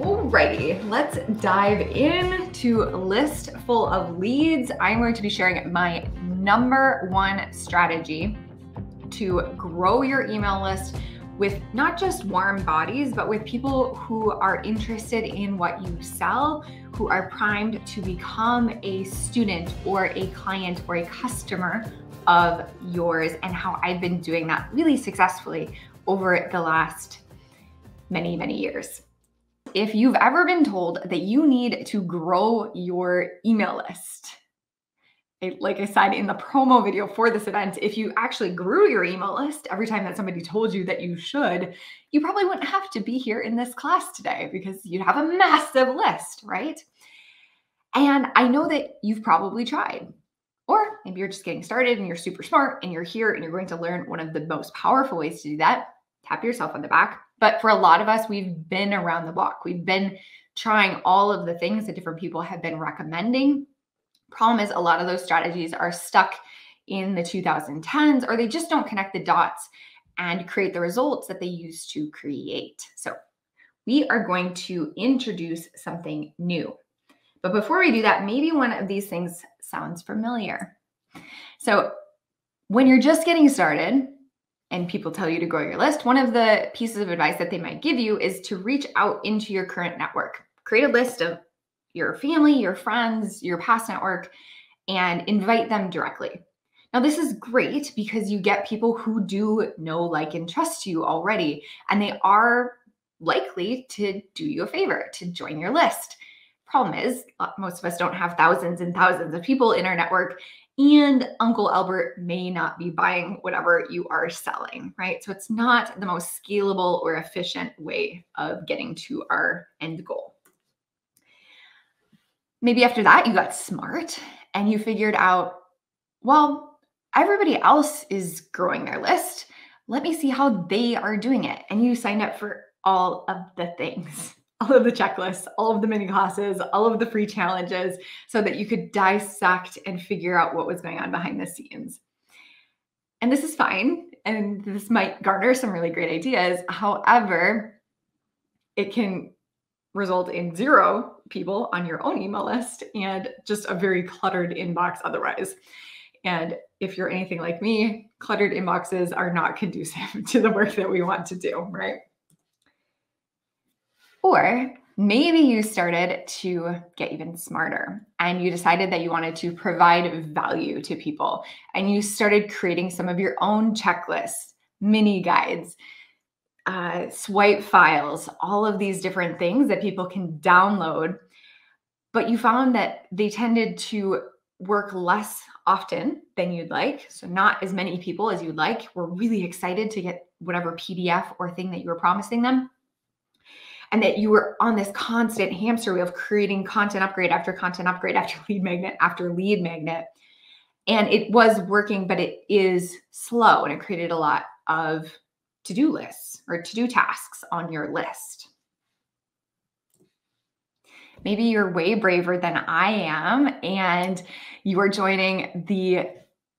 Alrighty, let's dive into a list full of leads. I'm going to be sharing my number one strategy to grow your email list with not just warm bodies, but with people who are interested in what you sell, who are primed to become a student or a client or a customer of yours, and how I've been doing that really successfully over the last many, many years. If you've ever been told that you need to grow your email list, like I said in the promo video for this event, if you actually grew your email list every time that somebody told you that you should, you probably wouldn't have to be here in this class today because you'd have a massive list, right? And I know that you've probably tried, or maybe you're just getting started and you're super smart and you're here and you're going to learn one of the most powerful ways to do that. Tap yourself on the back. But for a lot of us, we've been around the block. We've been trying all of the things that different people have been recommending. Problem is, a lot of those strategies are stuck in the 2010s, or they just don't connect the dots and create the results that they used to create. So we are going to introduce something new. But before we do that, maybe one of these things sounds familiar. So when you're just getting started, and people tell you to grow your list, one of the pieces of advice that they might give you is to reach out into your current network. Create a list of your family, your friends, your past network, and invite them directly. Now, this is great because you get people who do know, like, and trust you already, and they are likely to do you a favor, to join your list. Problem is, most of us don't have thousands and thousands of people in our network, and Uncle Albert may not be buying whatever you are selling, right? So it's not the most scalable or efficient way of getting to our end goal. Maybe after that, you got smart and you figured out, well, everybody else is growing their list. Let me see how they are doing it. And you signed up for all of the things. All of the checklists, all of the mini classes, all of the free challenges, so that you could dissect and figure out what was going on behind the scenes. And this is fine, and this might garner some really great ideas. However, it can result in 0 people on your own email list and just a very cluttered inbox otherwise. And if you're anything like me, cluttered inboxes are not conducive to the work that we want to do, right? Or maybe you started to get even smarter and you decided that you wanted to provide value to people, and you started creating some of your own checklists, mini guides, swipe files, all of these different things that people can download. But you found that they tended to work less often than you'd like. So not as many people as you'd like were really excited to get whatever PDF or thing that you were promising them. And that you were on this constant hamster wheel of creating content upgrade after content upgrade after lead magnet after lead magnet. And it was working, but it is slow, and it created a lot of to-do lists or to-do tasks on your list. Maybe you're way braver than I am, and you are joining the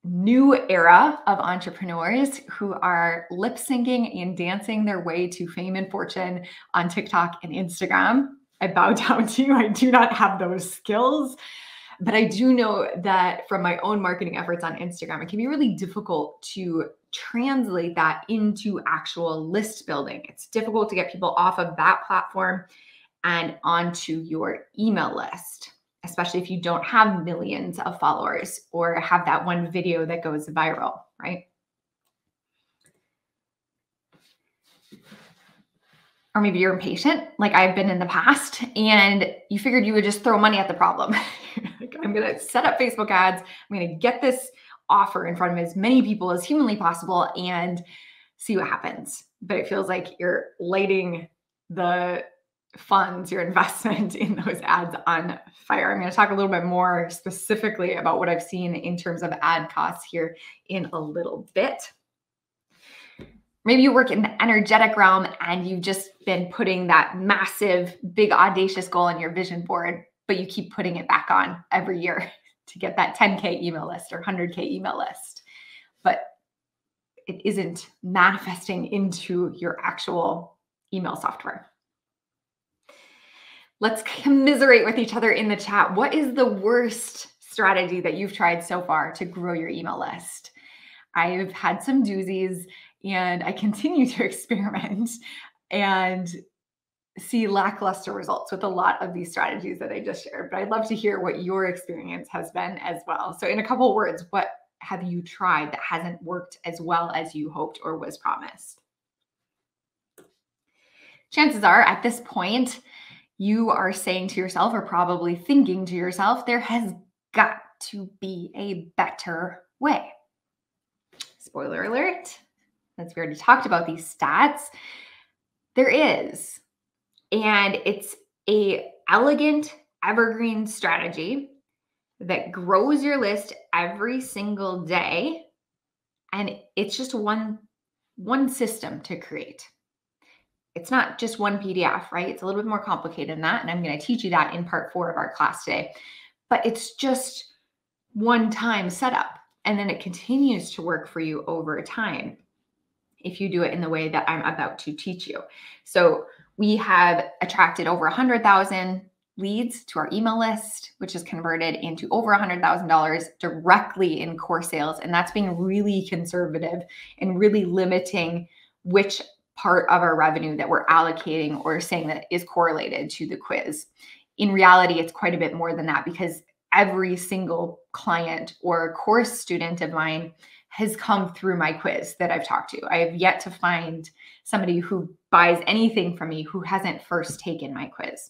new era of entrepreneurs who are lip syncing and dancing their way to fame and fortune on TikTok and Instagram. I bow down to you. I do not have those skills, but I do know that from my own marketing efforts on Instagram, it can be really difficult to translate that into actual list building. It's difficult to get people off of that platform and onto your email list, especially if you don't have millions of followers or have that one video that goes viral, right? Or maybe you're impatient, like I've been in the past, and you figured you would just throw money at the problem. Like, I'm going to set up Facebook ads. I'm going to get this offer in front of as many people as humanly possible and see what happens. But it feels like you're lighting the funds, your investment in those ads on fire. I'm going to talk a little bit more specifically about what I've seen in terms of ad costs here in a little bit. Maybe you work in the energetic realm and you've just been putting that massive, big, audacious goal on your vision board, but you keep putting it back on every year to get that 10K email list or 100K email list. But it isn't manifesting into your actual email software. Let's commiserate with each other in the chat. What is the worst strategy that you've tried so far to grow your email list? I've had some doozies and I continue to experiment and see lackluster results with a lot of these strategies that I just shared. But I'd love to hear what your experience has been as well. So in a couple of words, what have you tried that hasn't worked as well as you hoped or was promised? Chances are at this point, you are saying to yourself, or probably thinking to yourself, there has got to be a better way. Spoiler alert, since we already talked about these stats, there is. And it's a elegant evergreen strategy that grows your list every single day. And it's just one system to create. It's not just one PDF, right? It's a little bit more complicated than that. And I'm going to teach you that in part 4 of our class today. But it's just one time setup. And then it continues to work for you over time if you do it in the way that I'm about to teach you. So we have attracted over 100,000 leads to our email list, which is converted into over $100,000 directly in course sales. And that's being really conservative and really limiting which part of our revenue that we're allocating or saying that is correlated to the quiz. In reality, it's quite a bit more than that because every single client or course student of mine has come through my quiz that I've talked to. I have yet to find somebody who buys anything from me who hasn't first taken my quiz.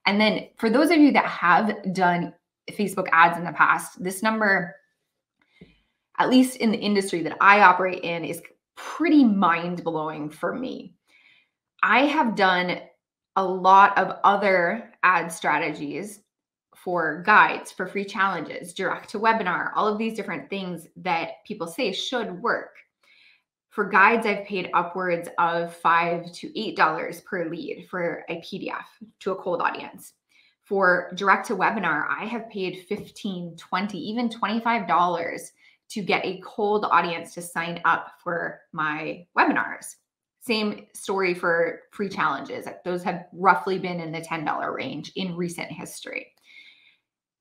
And then for those of you that have done Facebook ads in the past, this number, at least in the industry that I operate in, is pretty mind-blowing for me. I have done a lot of other ad strategies for guides, for free challenges, direct to webinar, all of these different things that people say should work. For guides, I've paid upwards of $5 to $8 per lead for a PDF to a cold audience. For direct to webinar, I have paid $15, $20, even $25 to get a cold audience to sign up for my webinars. Same story for free challenges. Those have roughly been in the $10 range in recent history.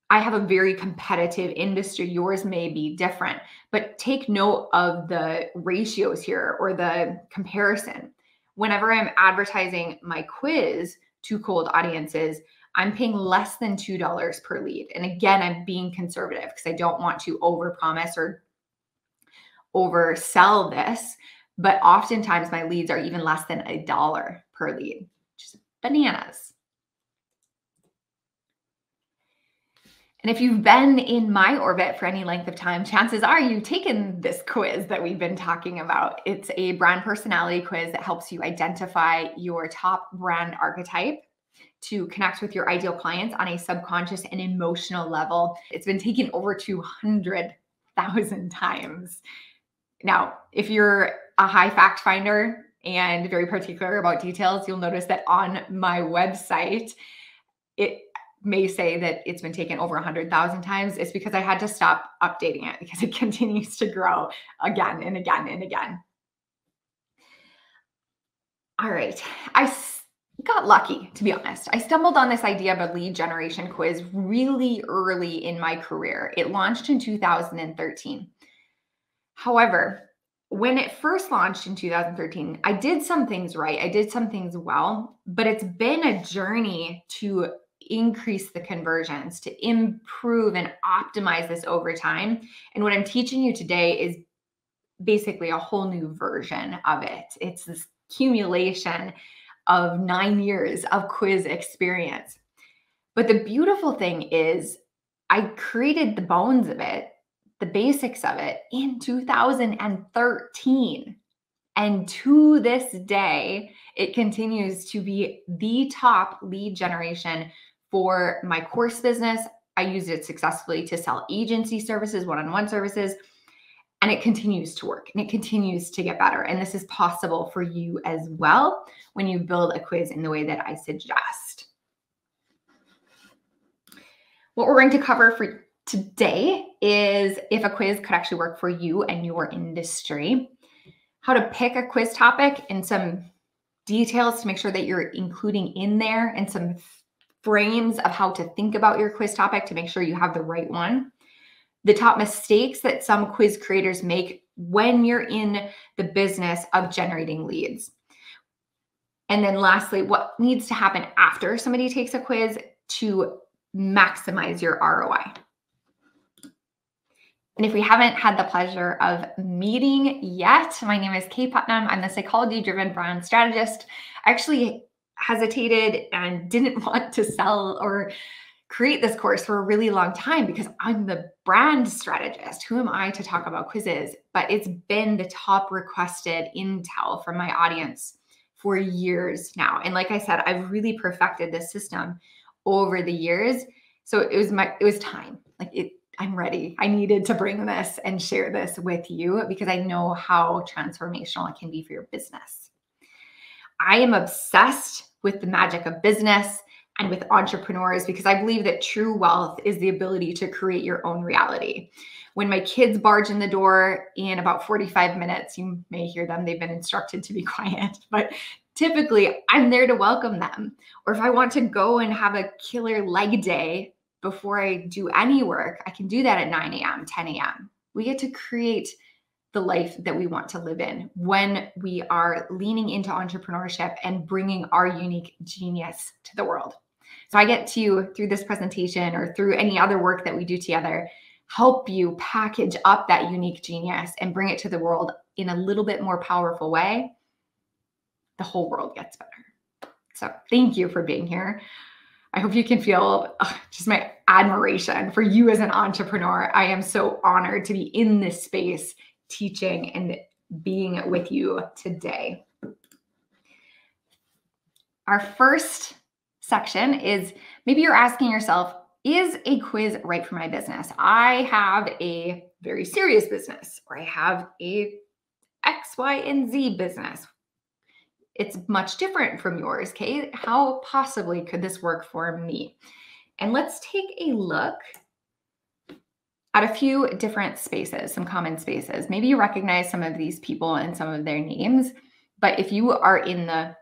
I have a very competitive industry. Yours may be different, but take note of the ratios here or the comparison. Whenever I'm advertising my quiz to cold audiences, I'm paying less than $2 per lead. And again, I'm being conservative because I don't want to overpromise or oversell this, but oftentimes my leads are even less than $1 per lead, which is bananas. And if you've been in my orbit for any length of time, chances are you've taken this quiz that we've been talking about. It's a brand personality quiz that helps you identify your top brand archetype to connect with your ideal clients on a subconscious and emotional level. It's been taken over 200,000 times. Now, if you're a high fact finder and very particular about details, you'll notice that on my website, it may say that it's been taken over 100,000 times. It's because I had to stop updating it because it continues to grow again and again and again. All right. I got lucky, to be honest. I stumbled on this idea of a lead generation quiz really early in my career. It launched in 2013. However, when it first launched in 2013, I did some things right. I did some things well, but it's been a journey to increase the conversions, to improve and optimize this over time. And what I'm teaching you today is basically a whole new version of it. It's this accumulation of 9 years of quiz experience. But the beautiful thing is I created the bones of it, the basics of it in 2013. And to this day, it continues to be the top lead generation for my course business. I used it successfully to sell agency services, one-on-one services, and it continues to work and it continues to get better. And this is possible for you as well when you build a quiz in the way that I suggest. What we're going to cover for today is if a quiz could actually work for you and your industry, how to pick a quiz topic and some details to make sure that you're including in there and some frames of how to think about your quiz topic to make sure you have the right one, the top mistakes that some quiz creators make when you're in the business of generating leads. And then lastly, what needs to happen after somebody takes a quiz to maximize your ROI. And if we haven't had the pleasure of meeting yet, my name is Kaye Putnam. I'm the psychology-driven brand strategist. I actually hesitated and didn't want to sell or create this course for a really long time because I'm the brand strategist. Who am I to talk about quizzes? But it's been the top requested intel from my audience for years now. And like I said, I've really perfected this system over the years. So it was time. I'm ready. I needed to bring this and share this with you because I know how transformational it can be for your business. I am obsessed with the magic of business and with entrepreneurs because I believe that true wealth is the ability to create your own reality. When my kids barge in the door in about 45 minutes, you may hear them, they've been instructed to be quiet, but typically I'm there to welcome them. Or if I want to go and have a killer leg day before I do any work, I can do that at 9 a.m., 10 a.m. We get to create the life that we want to live in when we are leaning into entrepreneurship and bringing our unique genius to the world. So I get to, through this presentation or through any other work that we do together, help you package up that unique genius and bring it to the world in a little bit more powerful way. The whole world gets better. So thank you for being here. I hope you can feel just my admiration for you as an entrepreneur. I am so honored to be in this space, teaching and being with you today. Our first section is maybe you're asking yourself, is a quiz right for my business? I have a very serious business, or I have a X, Y, and Z business. It's much different from yours, Kaye. How possibly could this work for me? And let's take a look at a few different spaces, some common spaces. Maybe you recognize some of these people and some of their names, but if you are in the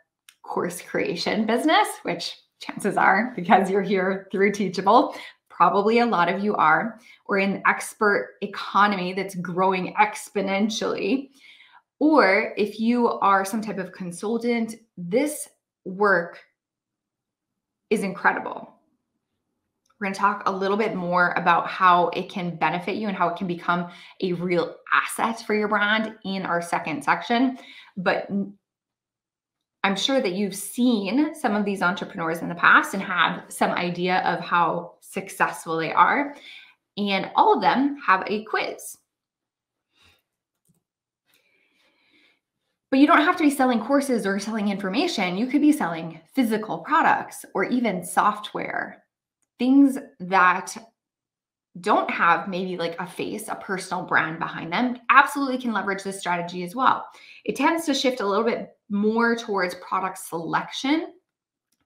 course creation business, which chances are because you're here through Teachable, probably a lot of you are, or in the expert economy that's growing exponentially, or if you are some type of consultant, this work is incredible. We're going to talk a little bit more about how it can benefit you and how it can become a real asset for your brand in our second section. But I'm sure that you've seen some of these entrepreneurs in the past and have some idea of how successful they are. And all of them have a quiz. But you don't have to be selling courses or selling information. You could be selling physical products or even software, things that don't have maybe like a face, a personal brand behind them. Absolutely can leverage this strategy as well. It tends to shift a little bit more towards product selection,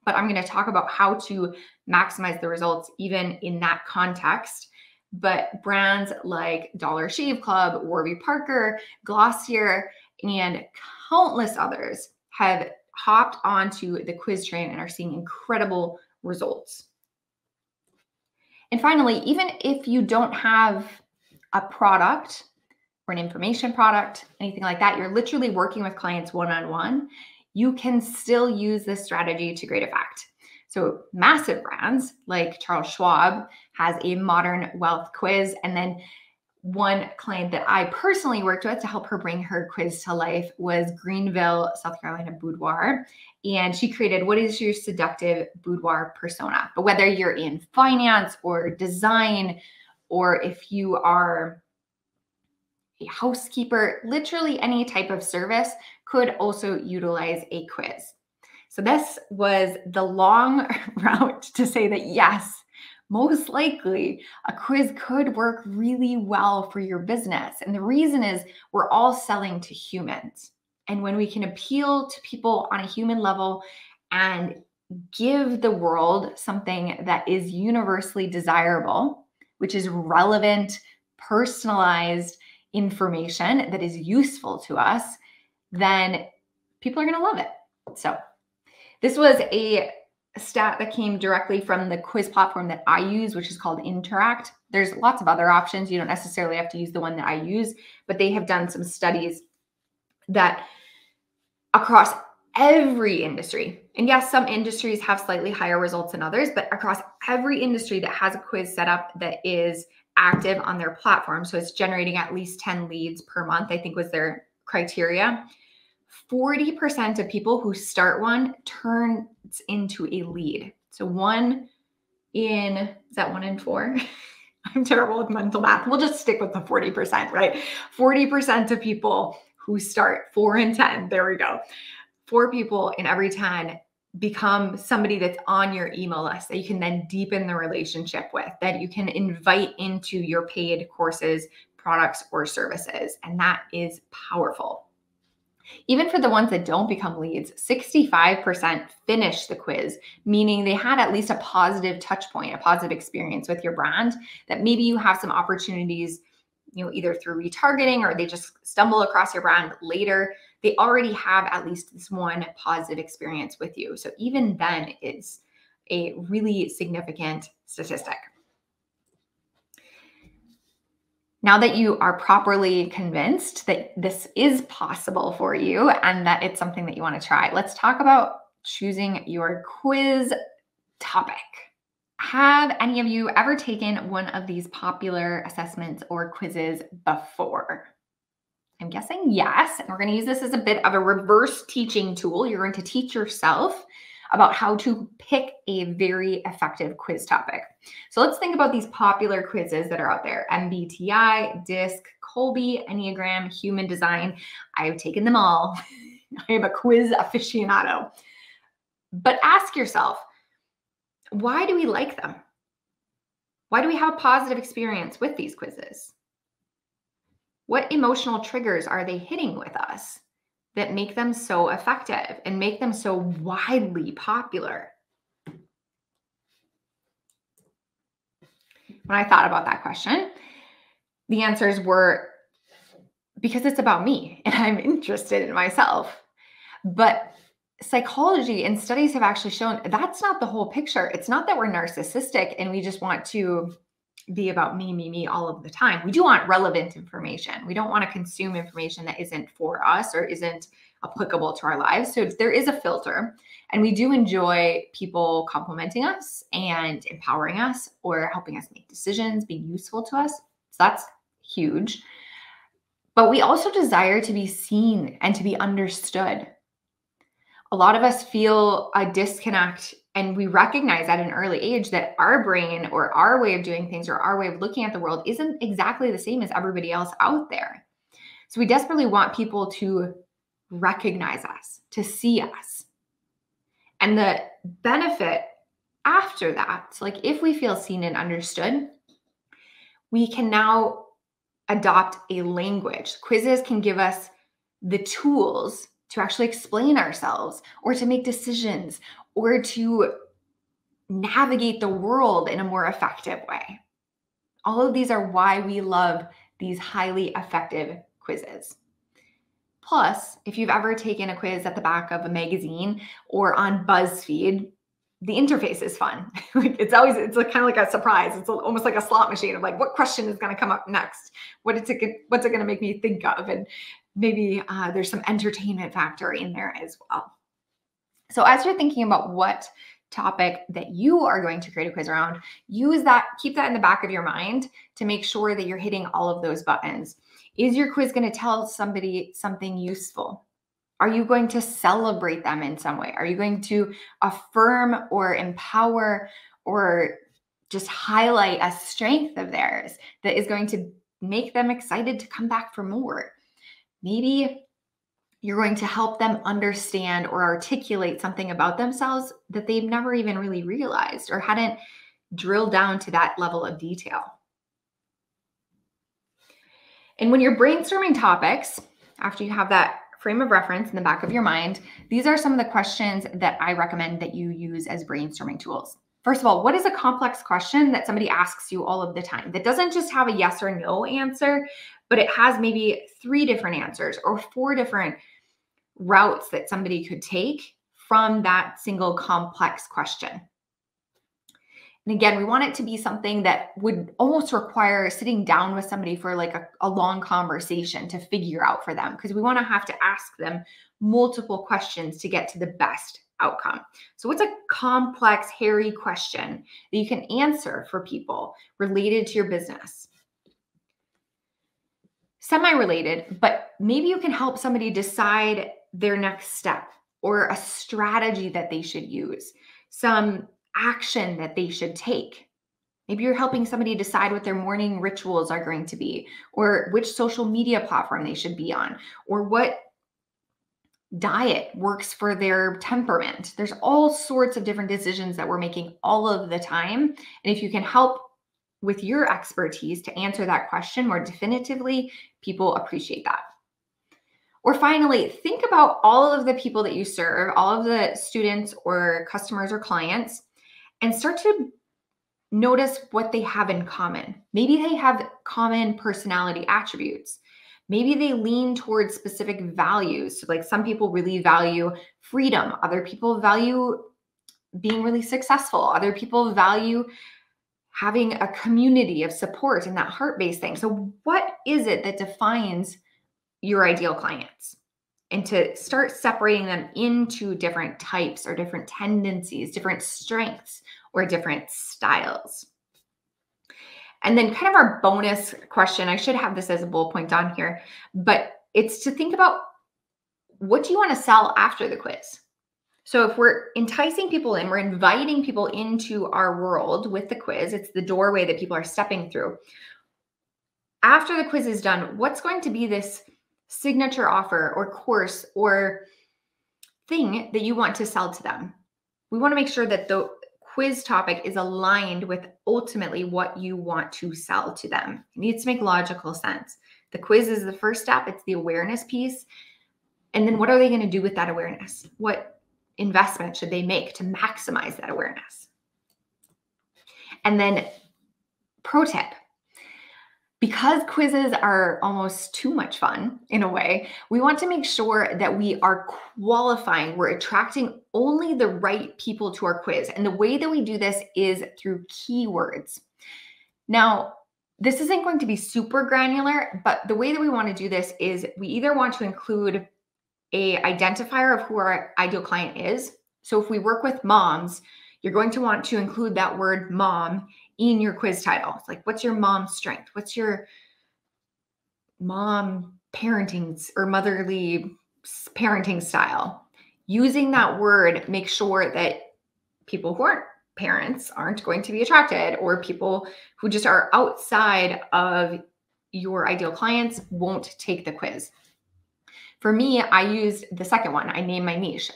but I'm going to talk about how to maximize the results even in that context. But brands like Dollar Shave Club, Warby Parker, Glossier, and countless others have hopped onto the quiz train and are seeing incredible results. And finally, even if you don't have a product or an information product, anything like that, you're literally working with clients one-on-one, you can still use this strategy to great effect. So massive brands like Charles Schwab has a modern wealth quiz. And then one client that I personally worked with to help her bring her quiz to life was Greenville, South Carolina Boudoir. And she created, what is your seductive boudoir persona? But whether you're in finance or design, or if you are a housekeeper, literally any type of service could also utilize a quiz. So this was the long route to say that yes, most likely a quiz could work really well for your business. And the reason is we're all selling to humans. And when we can appeal to people on a human level and give the world something that is universally desirable, which is relevant, personalized information that is useful to us, then people are going to love it. So this was a stat that came directly from the quiz platform that I use, which is called Interact. There's lots of other options. You don't necessarily have to use the one that I use, but they have done some studies that across every industry, and yes, some industries have slightly higher results than others, but across every industry that has a quiz set up that is active on their platform, so it's generating at least 10 leads per month, I think was their criteria. 40% of people who start one turns into a lead. So is that 1 in 4? I'm terrible with mental math. We'll just stick with the 40%, right? 40% of people who start, 4 in 10, there we go. 4 people in every 10 become somebody that's on your email list that you can then deepen the relationship with, that you can invite into your paid courses, products, or services. And that is powerful. Even for the ones that don't become leads, 65% finish the quiz, meaning they had at least a positive touch point, a positive experience with your brand, that maybe you have some opportunities, either through retargeting or they just stumble across your brand later. They already have at least this one positive experience with you. So even then, it's a really significant statistic. Now that you are properly convinced that this is possible for you and that it's something that you want to try, let's talk about choosing your quiz topic. Have any of you ever taken one of these popular assessments or quizzes before? I'm guessing yes. And we're going to use this as a bit of a reverse teaching tool. You're going to teach yourself about how to pick a very effective quiz topic. So let's think about these popular quizzes that are out there: MBTI, DISC, Colby, Enneagram, Human Design. I've taken them all. I am a quiz aficionado. But ask yourself, why do we like them? Why do we have a positive experience with these quizzes? What emotional triggers are they hitting with us that make them so effective and make them so widely popular? When I thought about that question, the answers were because it's about me and I'm interested in myself. But psychology and studies have actually shown that's not the whole picture. It's not that we're narcissistic and we just want to be about me all of the time. We do want relevant information. We don't want to consume information that isn't for us or isn't applicable to our lives. So there is a filter, and we do enjoy people complimenting us and empowering us or helping us make decisions, being useful to us. So that's huge. But we also desire to be seen and to be understood. A lot of us feel a disconnect, and we recognize at an early age that our brain or our way of doing things or our way of looking at the world isn't exactly the same as everybody else out there. So we desperately want people to recognize us, to see us. And the benefit after that, so like if we feel seen and understood, we can now adopt a language. Quizzes can give us the tools to actually explain ourselves or to make decisions or to navigate the world in a more effective way. All of these are why we love these highly effective quizzes. Plus, if you've ever taken a quiz at the back of a magazine or on BuzzFeed, the interface is fun. It's kind of like a surprise. It's almost like a slot machine of like, what question is going to come up next? What's it going to make me think of? And maybe there's some entertainment factor in there as well. So as you're thinking about what topic that you are going to create a quiz around, keep that in the back of your mind to make sure that you're hitting all of those buttons. Is your quiz going to tell somebody something useful? Are you going to celebrate them in some way? Are you going to affirm or empower or just highlight a strength of theirs that is going to make them excited to come back for more? Maybe you're going to help them understand or articulate something about themselves that they've never even really realized or hadn't drilled down to that level of detail. And when you're brainstorming topics, after you have that frame of reference in the back of your mind, these are some of the questions that I recommend that you use as brainstorming tools. First of all, what is a complex question that somebody asks you all of the time that doesn't just have a yes or no answer, but it has maybe 3 different answers or 4 different routes that somebody could take from that single complex question. And again, we want it to be something that would almost require sitting down with somebody for like a long conversation to figure out for them, because we want to have to ask them multiple questions to get to the best outcome. So what's a complex, hairy question that you can answer for people related to your business? Semi-related, but maybe you can help somebody decide their next step or a strategy that they should use, some action that they should take. Maybe you're helping somebody decide what their morning rituals are going to be, or which social media platform they should be on, or what diet works for their temperament. There's all sorts of different decisions that we're making all of the time. And if you can help with your expertise to answer that question more definitively, people appreciate that. Or finally, think about all of the people that you serve, all of the students or customers or clients, and start to notice what they have in common. Maybe they have common personality attributes. Maybe they lean towards specific values. So like some people really value freedom. Other people value being really successful. Other people value having a community of support and that heart-based thing. So what is it that defines your ideal clients? And to start separating them into different types or different tendencies, different strengths, or different styles. And then kind of our bonus question, I should have this as a bullet point on here, but it's to think about, what do you want to sell after the quiz? So if we're enticing people in, we're inviting people into our world with the quiz, it's the doorway that people are stepping through. After the quiz is done, what's going to be this signature offer or course or thing that you want to sell to them? We want to make sure that the quiz topic is aligned with ultimately what you want to sell to them. It needs to make logical sense. The quiz is the first step. It's the awareness piece. And then what are they going to do with that awareness? What investment should they make to maximize that awareness? And then pro tip, because quizzes are almost too much fun in a way, we want to make sure that we are qualifying, we're attracting only the right people to our quiz. And the way that we do this is through keywords. Now, this isn't going to be super granular, but the way that we want to do this is we either want to include an identifier of who our ideal client is. So if we work with moms, you're going to want to include that word mom in your quiz title. It's like, what's your mom's strength? What's your mom parenting or motherly parenting style? Using that word, make sure that people who aren't parents aren't going to be attracted, or people who just are outside of your ideal clients won't take the quiz. For me, I used the second one. I named my niche.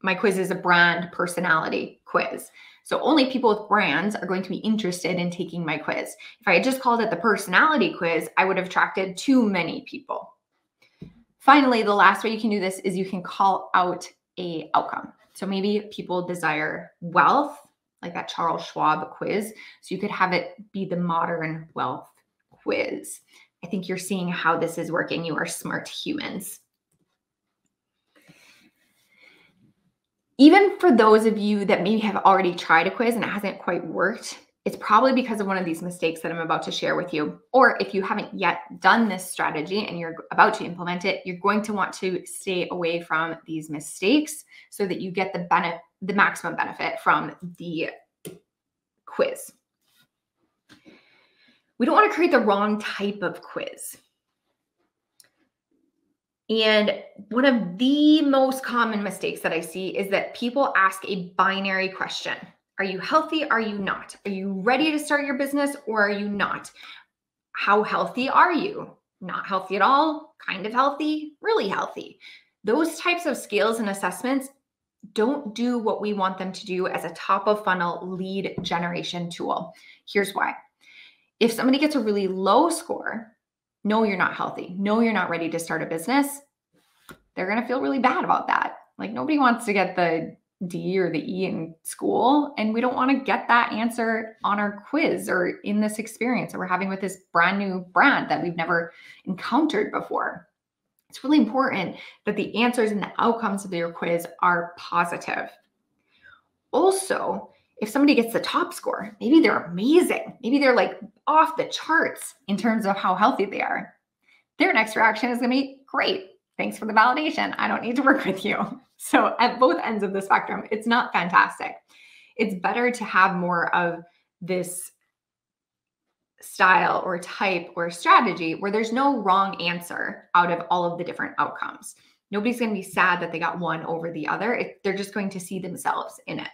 My quiz is a brand personality quiz. So only people with brands are going to be interested in taking my quiz. If I had just called it the personality quiz, I would have attracted too many people. Finally, the last way you can do this is you can call out an outcome. So maybe people desire wealth, like that Charles Schwab quiz. So you could have it be the modern wealth quiz. I think you're seeing how this is working. You are smart humans. Even for those of you that maybe have already tried a quiz and it hasn't quite worked, it's probably because of one of these mistakes that I'm about to share with you. Or if you haven't yet done this strategy and you're about to implement it, you're going to want to stay away from these mistakes so that you get the maximum benefit from the quiz. We don't want to create the wrong type of quiz. And one of the most common mistakes that I see is that people ask a binary question. Are you healthy? Are you not? Are you ready to start your business or are you not? How healthy are you? Not healthy at all, kind of healthy, really healthy. Those types of scales and assessments don't do what we want them to do as a top of funnel lead generation tool. Here's why. If somebody gets a really low score, no, you're not healthy. No, you're not ready to start a business. They're going to feel really bad about that. Like nobody wants to get the D or the E in school. And we don't want to get that answer on our quiz or in this experience that we're having with this brand new brand that we've never encountered before. It's really important that the answers and the outcomes of your quiz are positive. Also, if somebody gets the top score, maybe they're amazing. Maybe they're like off the charts in terms of how healthy they are. Their next reaction is going to be, great, thanks for the validation. I don't need to work with you. So at both ends of the spectrum, it's not fantastic. It's better to have more of this style or type or strategy where there's no wrong answer out of all of the different outcomes. Nobody's going to be sad that they got one over the other. They're just going to see themselves in it.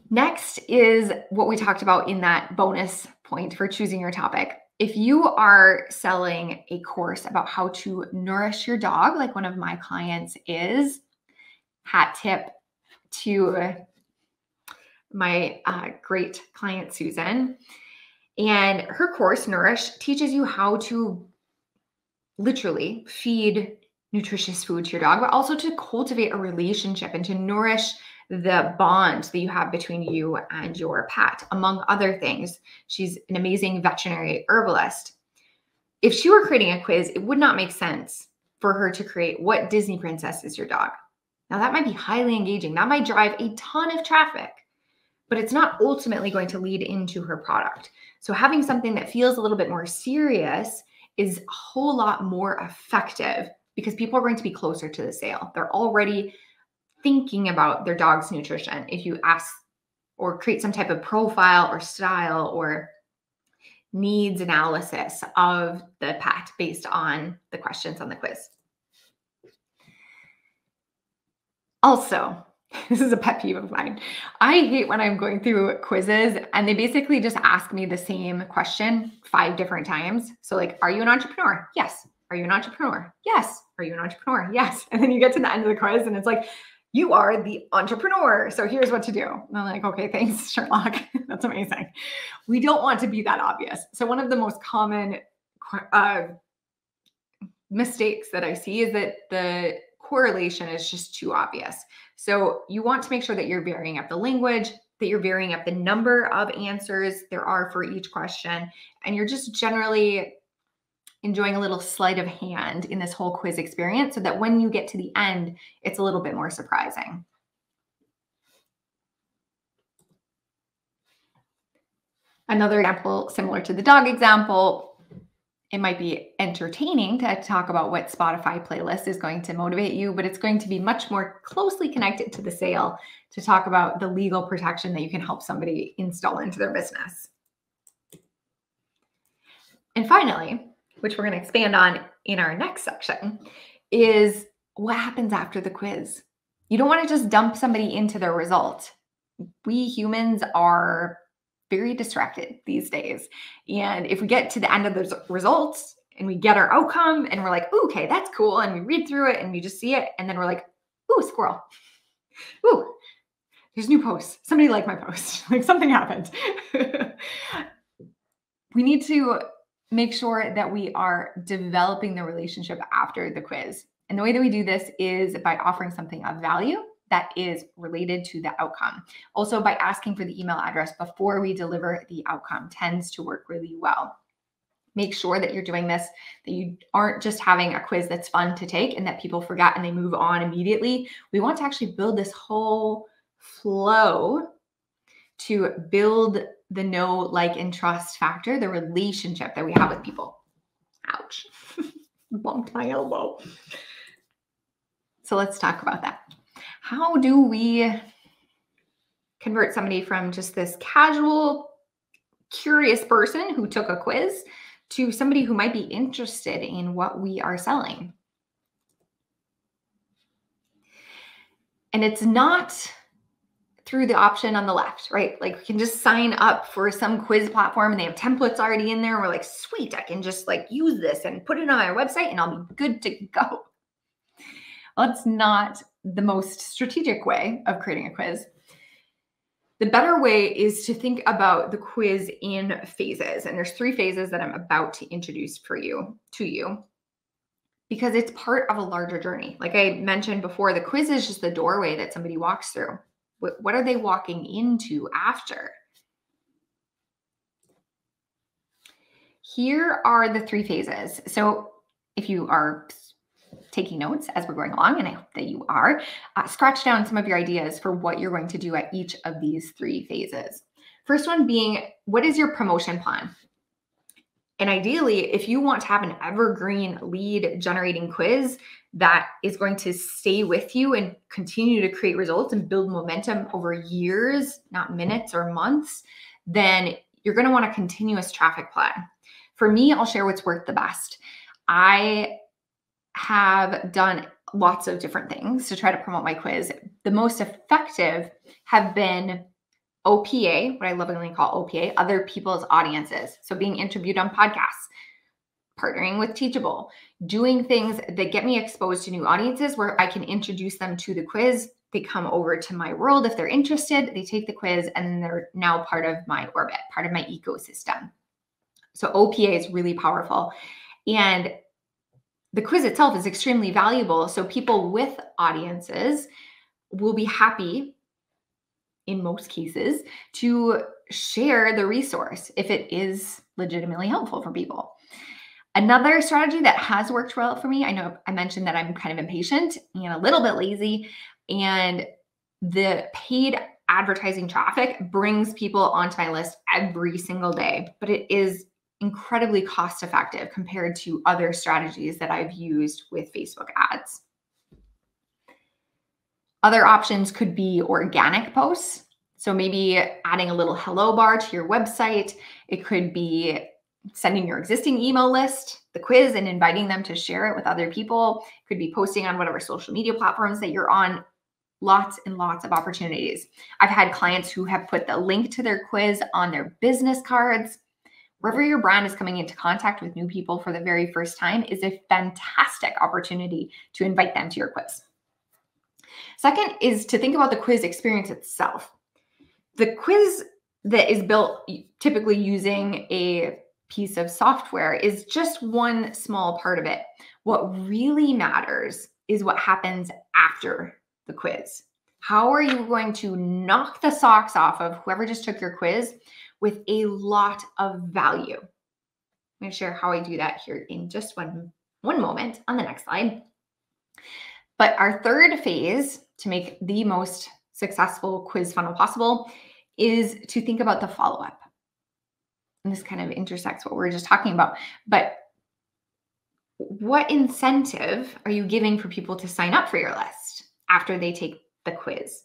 Next is what we talked about in that bonus point for choosing your topic. If you are selling a course about how to nourish your dog, like one of my clients is, hat tip to my great client, Susan, and her course, Nourish, teaches you how to literally feed nutritious food to your dog, but also to cultivate a relationship and to nourish the bond that you have between you and your pet, among other things. She's an amazing veterinary herbalist. If she were creating a quiz, it would not make sense for her to create what Disney princess is your dog. Now that might be highly engaging. That might drive a ton of traffic, but it's not ultimately going to lead into her product. So having something that feels a little bit more serious is a whole lot more effective because people are going to be closer to the sale. They're already thinking about their dog's nutrition. If you ask or create some type of profile or style or needs analysis of the pet based on the questions on the quiz. Also, this is a pet peeve of mine. I hate when I'm going through quizzes and they basically just ask me the same question 5 different times. So like, are you an entrepreneur? Yes. Are you an entrepreneur? Yes. Are you an entrepreneur? Yes. And then you get to the end of the quiz and it's like, you are the entrepreneur. So here's what to do. And I'm like, okay, thanks, Sherlock. That's amazing. We don't want to be that obvious. So one of the most common mistakes that I see is that the correlation is just too obvious. So you want to make sure that you're varying up the language, that you're varying up the number of answers there are for each question, and you're just generally enjoying a little sleight of hand in this whole quiz experience so that when you get to the end, it's a little bit more surprising. Another example, similar to the dog example, it might be entertaining to talk about what Spotify playlist is going to motivate you, but it's going to be much more closely connected to the sale to talk about the legal protection that you can help somebody install into their business. And finally, which we're going to expand on in our next section, is what happens after the quiz. You don't want to just dump somebody into their result. We humans are very distracted these days. And if we get to the end of those results and we get our outcome and we're like, ooh, okay, that's cool. And we read through it and we just see it. And then we're like, ooh, squirrel. Ooh, there's new posts. Somebody liked my post. Like something happened. We need to make sure that we are developing the relationship after the quiz. And the way that we do this is by offering something of value that is related to the outcome. Also, by asking for the email address before we deliver the outcome tends to work really well. Make sure that you're doing this, that you aren't just having a quiz that's fun to take and that people forget and they move on immediately. We want to actually build this whole flow to build the know, like, and trust factor, the relationship that we have with people. Ouch, bumped my elbow. So let's talk about that. How do we convert somebody from just this casual, curious person who took a quiz to somebody who might be interested in what we are selling? And it's not through the option on the left, right? Like we can just sign up for some quiz platform and they have templates already in there. And we're like, sweet, I can just like use this and put it on my website and I'll be good to go. Well, it's not the most strategic way of creating a quiz. The better way is to think about the quiz in phases. And there's 3 phases that I'm about to introduce to you, because it's part of a larger journey. Like I mentioned before, the quiz is just the doorway that somebody walks through. What are they walking into after? here are the 3 phases. So if you are taking notes as we're going along, and I hope that you are, scratch down some of your ideas for what you're going to do at each of these 3 phases. First one being, what is your promotion plan? And ideally, if you want to have an evergreen lead generating quiz that is going to stay with you and continue to create results and build momentum over years, not minutes or months, then you're going to want a continuous traffic plan. For me, I'll share what's worked the best. I have done lots of different things to try to promote my quiz. The most effective have been OPA, what I lovingly call OPA, other people's audiences. So being interviewed on podcasts, partnering with Teachable, doing things that get me exposed to new audiences where I can introduce them to the quiz. They come over to my world if they're interested, they take the quiz, and then they're now part of my orbit, part of my ecosystem. So OPA is really powerful. And the quiz itself is extremely valuable. So people with audiences will be happy, in most cases, to share the resource if it is legitimately helpful for people. Another strategy that has worked well for me, I know I mentioned that I'm kind of impatient and a little bit lazy, and the paid advertising traffic brings people onto my list every single day, but it is incredibly cost effective compared to other strategies that I've used with Facebook ads. Other options could be organic posts. So maybe adding a little hello bar to your website. It could be sending your existing email list the quiz and inviting them to share it with other people. It could be posting on whatever social media platforms that you're on. Lots and lots of opportunities. I've had clients who have put the link to their quiz on their business cards. Wherever your brand is coming into contact with new people for the very first time is a fantastic opportunity to invite them to your quiz. Second is to think about the quiz experience itself. The quiz that is built typically using a piece of software is just one small part of it. What really matters is what happens after the quiz. How are you going to knock the socks off of whoever just took your quiz with a lot of value? I'm going to share how I do that here in just one moment on the next slide. But our third phase to make the most successful quiz funnel possible is to think about the follow-up. And this kind of intersects what we were just talking about. But what incentive are you giving for people to sign up for your list after they take the quiz?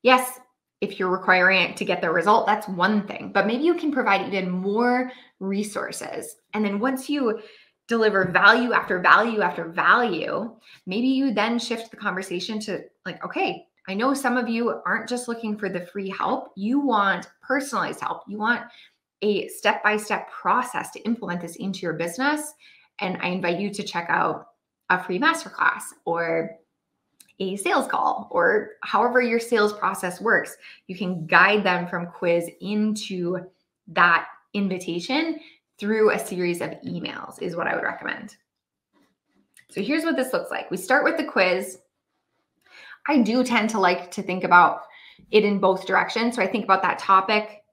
Yes, if you're requiring it to get the result, that's one thing. But maybe you can provide even more resources. And then once you deliver value after value after value, maybe you then shift the conversation to like, okay, I know some of you aren't just looking for the free help. You want personalized help. You want a step-by-step process to implement this into your business. And I invite you to check out a free masterclass or a sales call, or however your sales process works. You can guide them from quiz into that invitation through a series of emails is what I would recommend. So here's what this looks like. We start with the quiz. I do tend to like to think about it in both directions. So I think about that topic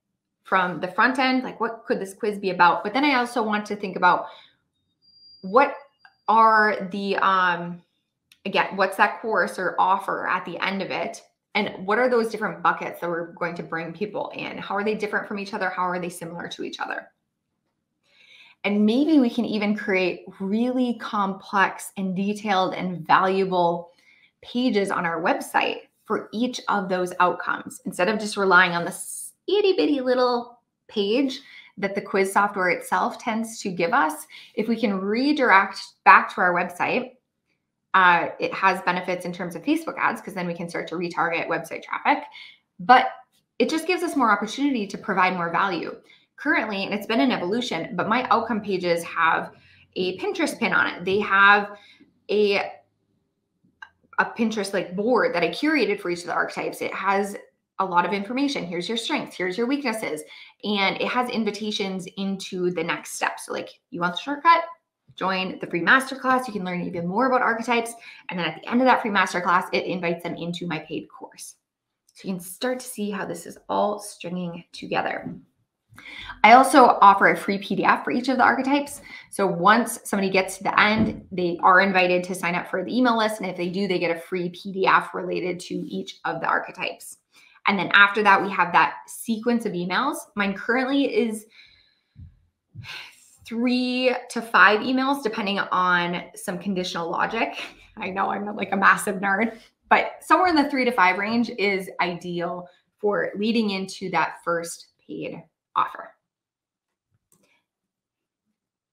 from the front end, like what could this quiz be about? But then I also want to think about what are the, again, what's that course or offer at the end of it? And what are those different buckets that we're going to bring people in? How are they different from each other? How are they similar to each other? And maybe we can even create really complex and detailed and valuable pages on our website for each of those outcomes, instead of just relying on this itty bitty little page that the quiz software itself tends to give us. If we can redirect back to our website, it has benefits in terms of Facebook ads, because then we can start to retarget website traffic, but it just gives us more opportunity to provide more value. Currently, and it's been an evolution, but my outcome pages have a Pinterest pin on it. They have a Pinterest like board that I curated for each of the archetypes. It has a lot of information. Here's your strengths, here's your weaknesses, and it has invitations into the next step. So like, you want the shortcut? Join the free masterclass. You can learn even more about archetypes. And then at the end of that free masterclass, it invites them into my paid course. So you can start to see how this is all stringing together. I also offer a free PDF for each of the archetypes. So once somebody gets to the end, they are invited to sign up for the email list. And if they do, they get a free PDF related to each of the archetypes. And then after that, we have that sequence of emails. Mine currently is 3 to 5 emails, depending on some conditional logic. I know I'm like a massive nerd, but somewhere in the 3 to 5 range is ideal for leading into that first paid offer.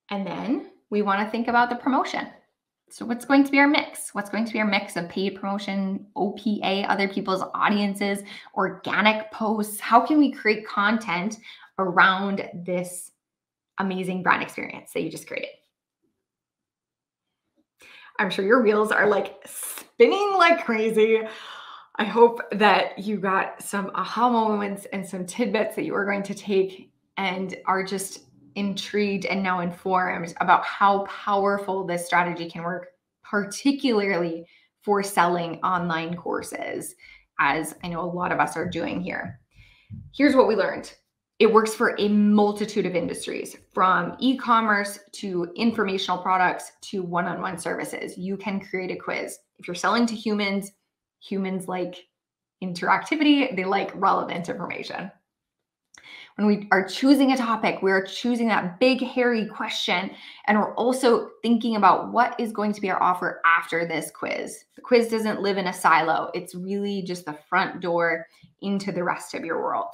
And then we want to think about the promotion. So what's going to be our mix? What's going to be our mix of paid promotion, OPA, other people's audiences, organic posts? How can we create content around this amazing brand experience that you just created? I'm sure your wheels are like spinning like crazy. I hope that you got some aha moments and some tidbits that you are going to take and are just intrigued and now informed about how powerful this strategy can work, particularly for selling online courses, as I know a lot of us are doing here. Here's what we learned. It works for a multitude of industries, from e-commerce to informational products to one-on-one services. You can create a quiz. If you're selling to humans, humans like interactivity, they like relevant information. When we are choosing a topic, we're choosing that big, hairy question, and we're also thinking about what is going to be our offer after this quiz. The quiz doesn't live in a silo. It's really just the front door into the rest of your world.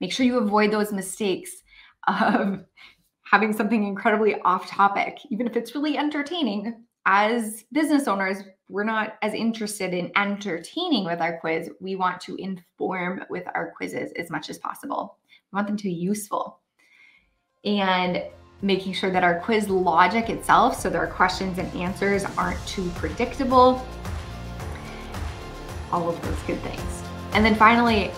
Make sure you avoid those mistakes of having something incredibly off topic, even if it's really entertaining. As business owners, we're not as interested in entertaining with our quiz. We want to inform with our quizzes as much as possible. We want them to be useful. And making sure that our quiz logic itself, so that our questions and answers aren't too predictable. All of those good things. And then finally,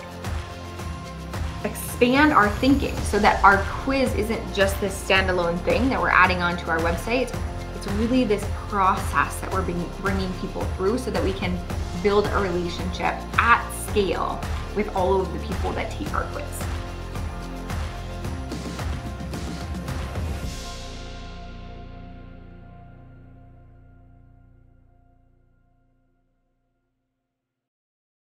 expand our thinking so that our quiz isn't just this standalone thing that we're adding onto our website. It's really this process that we're bringing people through so that we can build a relationship at scale with all of the people that take our quiz.